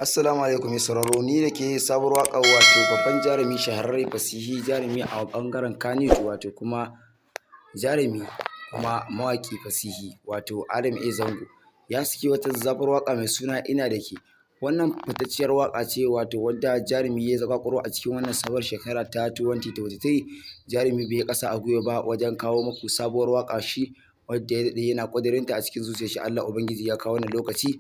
Assalamu alaikum mai sauraro, ni da ke sabuwar waƙa wato babban jarumi shahararre fasihi jarumi a ɓangaren Kannywood wato kuma jarumi kuma mawaƙi fasihi wato Adam A Zango ya saki wata zazzafar waƙa mai suna ina da ke. Wannan fitacciyar waƙa ce wato wadda jarumi ya zaƙaƙuro a cikin wannan sabuwar shekara ta 2023. Jarumi bai ƙasa a gwiwa ba wajen kawo muku sabuwar waƙa shi wadda ya daɗe yana ƙudurinta a cikin zuciyar shi. Allah Ubangiji ya kawo wannan lokaci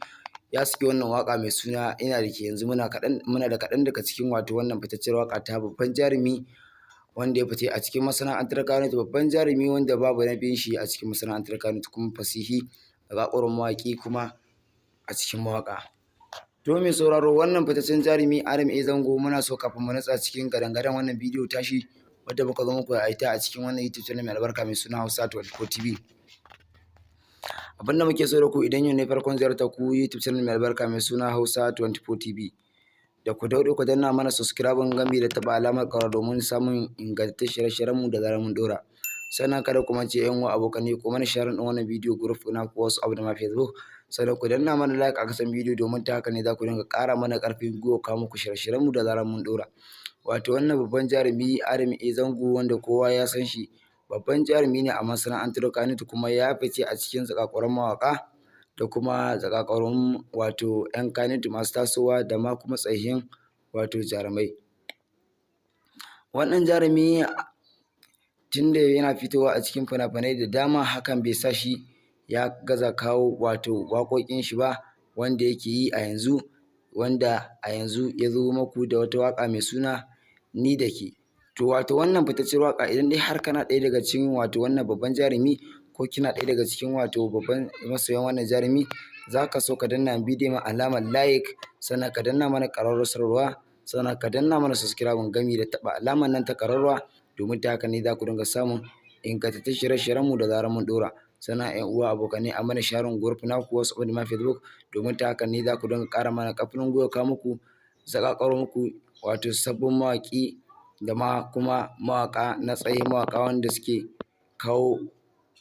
ya saki wannan waƙa mai suna ina da ke. Yanzu muna da kaɗan daga cikin wato wannan fitacciyar waƙa ta babban jarumi wanda ya fita a cikin masana'antar Kannywood, babban jarumi wanda babu na biyun shi a cikin masana'antar Kannywood, kuma fasihi zaƙaƙurin mawaƙi kuma a cikin mawaƙa. To mai sauraro, wannan fitaccen jarumi Adam A Zango muna so kafin mu natsa cikin gadan-gadan wannan bidiyo tashi wadda muka zo muku da ita a cikin wannan YouTube channel mai albarka mai suna Hausa 24 TV. Abinda muke so da ku, idan yau ne farkon ziyartar ku YouTube channel mai albarka mai suna Hausa 24 TV, da ku daure ku danna mana subscribe gami da taɓa alamar ƙara domin samun ingantattun shirye-shiryenmu da zarar mun ɗora. Sannan kada ku mance ƴan uwa abokanai ku mana share ɗin wannan bidiyo group na ku WhatsApp da ma Facebook. Sannan ku danna mana like a ƙasan bidiyo domin ta haka ne za ku dinga ƙara mana ƙarfin gwiwa kawo muku shirye-shiryenmu da zarar mun ɗora. Wato wannan babban jarumi Adam A Zango wanda kowa ya san shi, babban jarumi ne a masana'antar Kannywood kuma ya fice a cikin zakakuran mawaƙa da kuma zakakurun wato 'yan Kannywood masu tasowa da ma kuma tsohin wato jarumai. Wannan jarumi tunda yana fitowa a cikin fina-finai da dama, hakan bai sa shi ya gaza kawo wato waƙoƙin shi ba wanda yake yi a yanzu, wanda a yanzu ya zo muku da wata waƙa mai suna ni da ke. To wato wannan fitacciyar waƙa, idan dai har kana ɗaya daga cikin wato wannan babban jarumi ko kina ɗaya daga cikin wato babban masoyan wannan jarumi, za ka so ka danna bidiyon alamar like, sannan ka danna mana ƙararrawar sanarwa, sannan ka danna mana subscribe gami da taɓa alamar nan ta ƙararrawa domin ta haka ne za ku dinga samun ingantattun shirye-shiryenmu da zarar mun ɗora. Sannan 'yan uwa abokanai a mana sharing group na ku WhatsApp da ma Facebook domin ta haka ne za ku dinga ƙara mana ƙarfin gwiwa kawo muku zaƙaƙaro muku wato sabbin mawaƙi da ma kuma mawaƙa na tsayin mawaƙa wanda suke kawo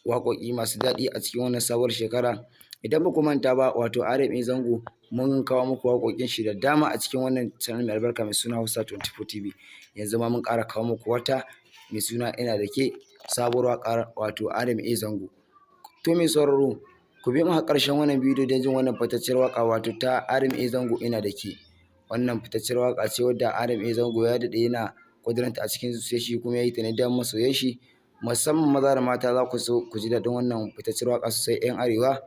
waƙoƙi masu daɗi a cikin wannan sabuwar shekara. Idan ba ku manta ba, wato Adam A Zango mun kawo muku waƙoƙin shi da dama a cikin wannan channel mai albarka mai suna Hausa 24 TV. Yanzu ma mun ƙara kawo muku wata mai suna ina da ke, sabuwar waƙar wato Adam A Zango. To mai sauraro, ku bi mu har ƙarshen wannan bidiyo don jin wannan fitacciyar waƙa wato ta Adam A Zango ina da ke. Wannan fitacciyar waƙa ce wadda Adam A Zango ya daɗe yana ƙudurinta a cikin zuciyar shi kuma ya yi ta ne don masoyan shi, musamman maza da mata. Za ku so ku ji daɗin wannan fitacciyar waƙa sosai. 'Yan Arewa,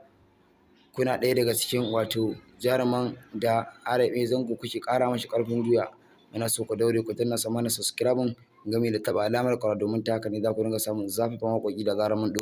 kuna ɗaya daga cikin wato jaruman da Adam A Zango kuke ƙara mashi ƙarfin gwiwa. Muna so ku daure ku danna mana subscribe gami da taɓa alamar ƙara domin ta haka ne za ku dinga samun zafafan waƙoƙi da zarar mun ɗora.